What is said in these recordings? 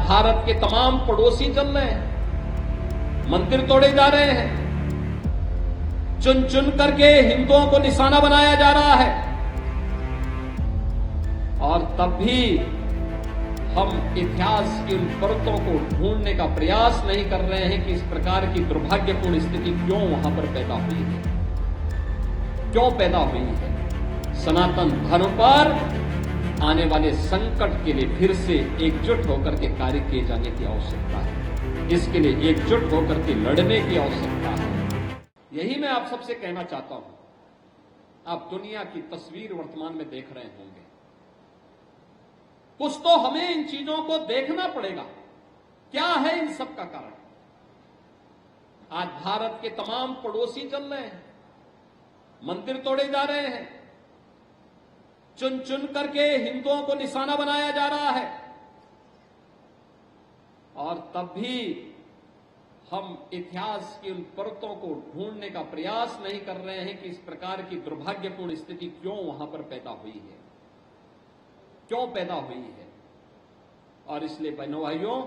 भारत के तमाम पड़ोसी चल रहे हैं, मंदिर तोड़े जा रहे हैं, चुन चुन करके हिंदुओं को निशाना बनाया जा रहा है, और तब भी हम इतिहास की उन परतों को ढूंढने का प्रयास नहीं कर रहे हैं कि इस प्रकार की दुर्भाग्यपूर्ण स्थिति क्यों वहां पर पैदा हुई है, क्यों पैदा हुई है। सनातन धर्म पर आने वाले संकट के लिए फिर से एकजुट होकर के कार्य किए जाने की आवश्यकता है, इसके लिए एकजुट होकर के लड़ने की आवश्यकता है। यही मैं आप सबसे कहना चाहता हूं। आप दुनिया की तस्वीर वर्तमान में देख रहे होंगे, कुछ तो हमें इन चीजों को देखना पड़ेगा, क्या है इन सब का कारण। आज भारत के तमाम पड़ोसी चल रहे हैं, मंदिर तोड़े जा रहे हैं, चुन चुन करके हिंदुओं को निशाना बनाया जा रहा है, और तब भी हम इतिहास की उन परतों को ढूंढने का प्रयास नहीं कर रहे हैं कि इस प्रकार की दुर्भाग्यपूर्ण स्थिति क्यों वहां पर पैदा हुई है, क्यों पैदा हुई है। और इसलिए बहनों भाइयों,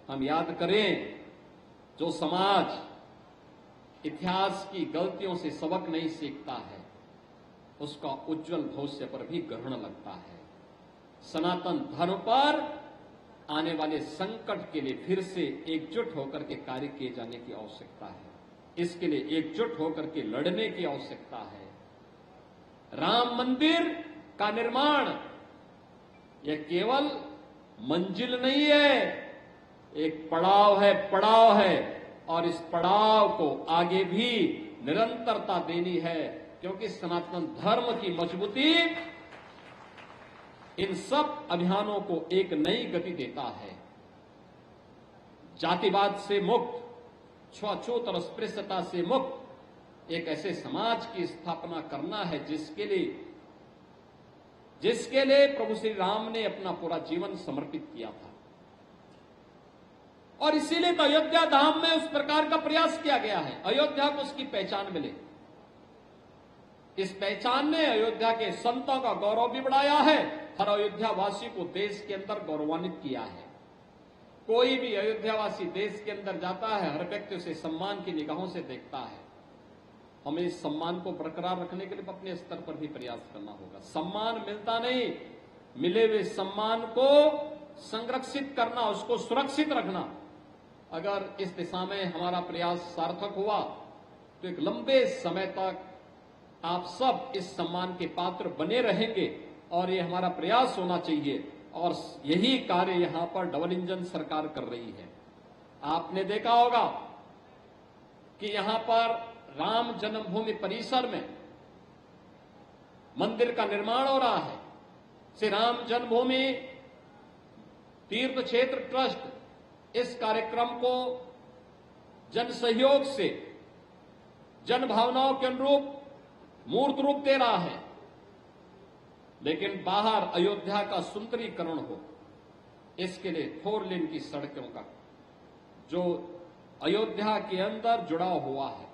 हम याद करें, जो समाज इतिहास की गलतियों से सबक नहीं सीखता है, उसका उज्जवल भविष्य पर भी ग्रहण लगता है। सनातन धर्म पर आने वाले संकट के लिए फिर से एकजुट होकर के कार्य किए जाने की आवश्यकता है, इसके लिए एकजुट होकर के लड़ने की आवश्यकता है। राम मंदिर का निर्माण यह केवल मंजिल नहीं है, एक पड़ाव है, और इस पड़ाव को आगे भी निरंतरता देनी है, क्योंकि सनातन धर्म की मजबूती इन सब अभियानों को एक नई गति देता है। जातिवाद से मुक्त, छुआछूत और अस्पृश्यता से मुक्त एक ऐसे समाज की स्थापना करना है जिसके लिए प्रभु श्री राम ने अपना पूरा जीवन समर्पित किया था। और इसीलिए तो अयोध्या धाम में उस प्रकार का प्रयास किया गया है, अयोध्या को उसकी पहचान मिले। इस पहचान ने अयोध्या के संतों का गौरव भी बढ़ाया है, हर अयोध्यावासी को देश के अंदर गौरवान्वित किया है। कोई भी अयोध्यावासी देश के अंदर जाता है, हर व्यक्ति उसे सम्मान की निगाहों से देखता है। हमें इस सम्मान को बरकरार रखने के लिए अपने स्तर पर भी प्रयास करना होगा। सम्मान मिलता नहीं, मिले हुए सम्मान को संरक्षित करना, उसको सुरक्षित रखना, अगर इस दिशा में हमारा प्रयास सार्थक हुआ तो एक लंबे समय तक आप सब इस सम्मान के पात्र बने रहेंगे, और ये हमारा प्रयास होना चाहिए। और यही कार्य यहां पर डबल इंजन सरकार कर रही है। आपने देखा होगा कि यहां पर राम जन्मभूमि परिसर में मंदिर का निर्माण हो रहा है। श्री राम जन्मभूमि तीर्थ क्षेत्र ट्रस्ट इस कार्यक्रम को जन सहयोग से, जन भावनाओं के अनुरूप मूर्त रूप दे रहा है, लेकिन बाहर अयोध्या का सुंदरीकरण हो, इसके लिए 4 लेन की सड़कों का जो अयोध्या के अंदर जुड़ा हुआ है।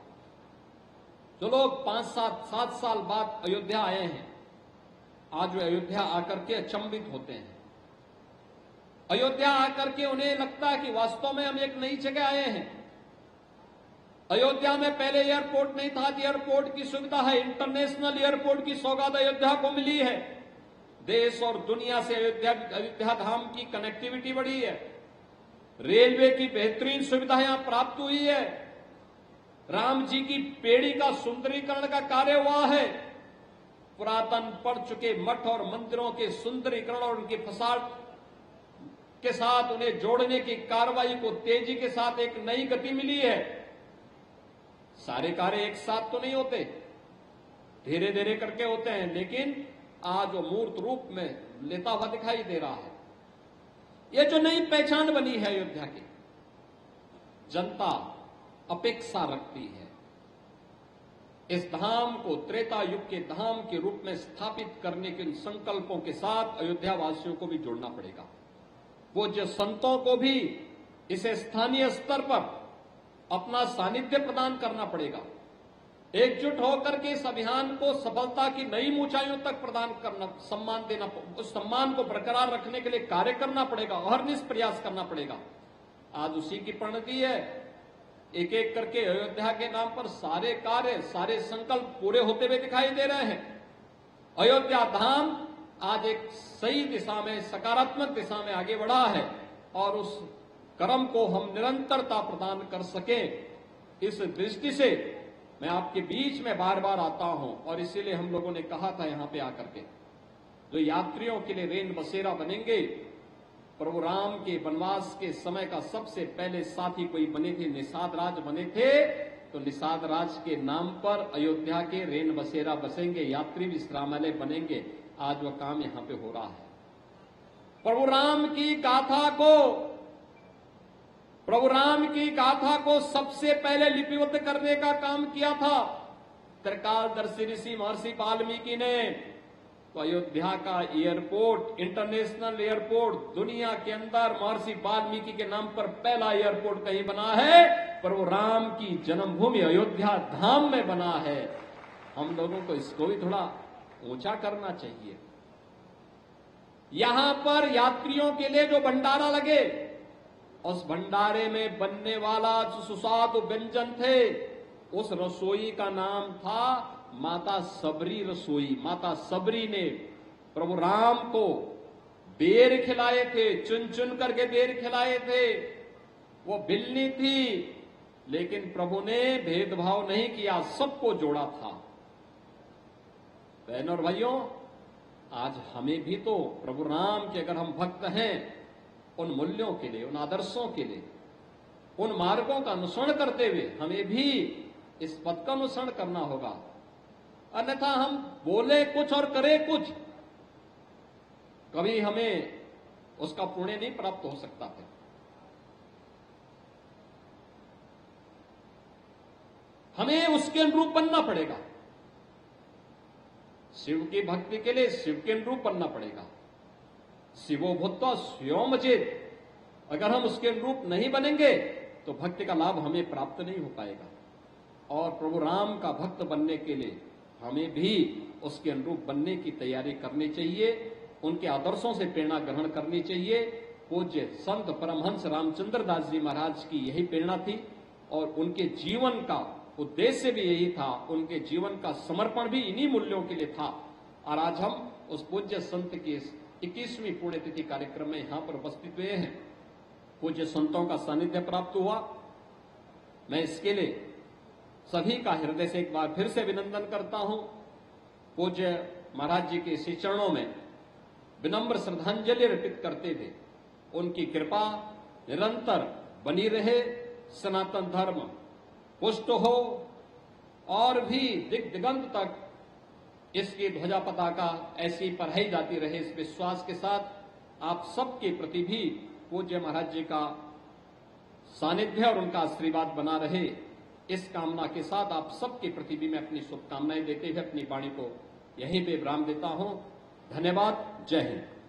जो लोग 5-7 साल बाद अयोध्या आए हैं, आज वे अयोध्या आकर के अचंभित होते हैं। अयोध्या आकर के उन्हें लगता है कि वास्तव में हम एक नई जगह आए हैं। अयोध्या में पहले एयरपोर्ट नहीं था, एयरपोर्ट की सुविधा है, इंटरनेशनल एयरपोर्ट की सौगात अयोध्या को मिली है। देश और दुनिया से अयोध्या धाम की कनेक्टिविटी बढ़ी है, रेलवे की बेहतरीन सुविधा यहां प्राप्त हुई है, राम जी की पेड़ी का सुंदरीकरण का कार्य हुआ है, पुरातन पड़ चुके मठ और मंदिरों के सुंदरीकरण और उनके फसाड के साथ उन्हें जोड़ने की कार्रवाई को तेजी के साथ एक नई गति मिली है। सारे कार्य एक साथ तो नहीं होते, धीरे धीरे करके होते हैं, लेकिन आज वो मूर्त रूप में लेता हुआ दिखाई दे रहा है। ये जो नई पहचान बनी है अयोध्या की, जनता अपेक्षा रखती है इस धाम को त्रेता युग के धाम के रूप में स्थापित करने के संकल्पों के साथ अयोध्या वासियों को भी जोड़ना पड़ेगा। वो जो संतों को भी इसे स्थानीय स्तर पर अपना सानिध्य प्रदान करना पड़ेगा। एकजुट होकर के इस अभियान को सफलता की नई ऊंचाइयों तक प्रदान करना, सम्मान देना, उस सम्मान को बरकरार रखने के लिए कार्य करना पड़ेगा, अहरनिश प्रयास करना पड़ेगा। आज उसी की परिणति है। एक एक करके अयोध्या के नाम पर सारे कार्य, सारे संकल्प पूरे होते हुए दिखाई दे रहे हैं। अयोध्या धाम आज एक सही दिशा में, सकारात्मक दिशा में आगे बढ़ा है और उस क्रम को हम निरंतरता प्रदान कर सकें, इस दृष्टि से मैं आपके बीच में बार बार आता हूं। और इसीलिए हम लोगों ने कहा था यहां पे आकर के, जो यात्रियों के लिए रेन बसेरा बनेंगे, प्रभु राम के वनवास के समय का सबसे पहले साथी कोई बने थे, निषाद राज बने थे। तो निषाद राज के नाम पर अयोध्या के रेन बसेरा बसेंगे, यात्री विश्रामालय बनेंगे। आज वह काम यहां पे हो रहा है। प्रभु राम की गाथा को सबसे पहले लिपिबद्ध करने का काम किया था त्रिकालदर्शी ऋषि महर्षि वाल्मीकि ने। तो अयोध्या का एयरपोर्ट, इंटरनेशनल एयरपोर्ट, दुनिया के अंदर महर्षि वाल्मीकि के नाम पर पहला एयरपोर्ट कहीं बना है, प्रभु राम की जन्मभूमि अयोध्या धाम में बना है। हम लोगों को इसको भी थोड़ा ऊंचा करना चाहिए। यहां पर यात्रियों के लिए जो भंडारा लगे, उस भंडारे में बनने वाला जो सुस्वादु व्यंजन थे, उस रसोई का नाम था माता सबरी रसोई। माता सबरी ने प्रभु राम को बेर खिलाए थे, चुन चुन करके बेर खिलाए थे। वो बिल्ली थी, लेकिन प्रभु ने भेदभाव नहीं किया, सबको जोड़ा था। बहनों और भाइयों, आज हमें भी तो प्रभु राम के अगर हम भक्त हैं, उन मूल्यों के लिए, उन आदर्शों के लिए, उन मार्गों का अनुसरण करते हुए हमें भी इस पथ का अनुसरण करना होगा। अन्यथा हम बोले कुछ और करें कुछ, कभी हमें उसका पुण्य नहीं प्राप्त हो सकता है। हमें उसके अनुरूप बनना पड़ेगा। शिव की भक्ति के लिए शिव के अनुरूप बनना पड़ेगा। शिवो भूत्वा स्वयं चेत। अगर हम उसके अनुरूप नहीं बनेंगे तो भक्ति का लाभ हमें प्राप्त नहीं हो पाएगा। और प्रभु राम का भक्त बनने के लिए हमें भी उसके अनुरूप बनने की तैयारी करनी चाहिए, उनके आदर्शों से प्रेरणा ग्रहण करनी चाहिए। पूज्य संत परमहंस रामचंद्र दास जी महाराज की यही प्रेरणा थी और उनके जीवन का उद्देश्य भी यही था, उनके जीवन का समर्पण भी इन्हीं मूल्यों के लिए था। और आज हम उस पूज्य संत की 21वीं पुण्यतिथि कार्यक्रम में यहां पर उपस्थित हुए हैं। पूज्य संतों का सानिध्य प्राप्त हुआ। मैं इसके लिए सभी का हृदय से एक बार फिर से अभिनंदन करता हूं। पूज्य महाराज जी के श्री चरणों में विनम्र श्रद्धांजलि अर्पित करते थे। उनकी कृपा निरंतर बनी रहे, सनातन धर्म पुष्ट हो और भी दिग दिगंत तक इसकी ध्वजा पताका ऐसी फहराई जाती रहे, इस विश्वास के साथ आप सबके प्रति भी पूज्य महाराज जी का सानिध्य और उनका आशीर्वाद बना रहे, इस कामना के साथ आप सबके प्रति भी मैं अपनी शुभकामनाएं देते हुए अपनी वाणी को यहीं पे विराम देता हूं। धन्यवाद। जय हिंद।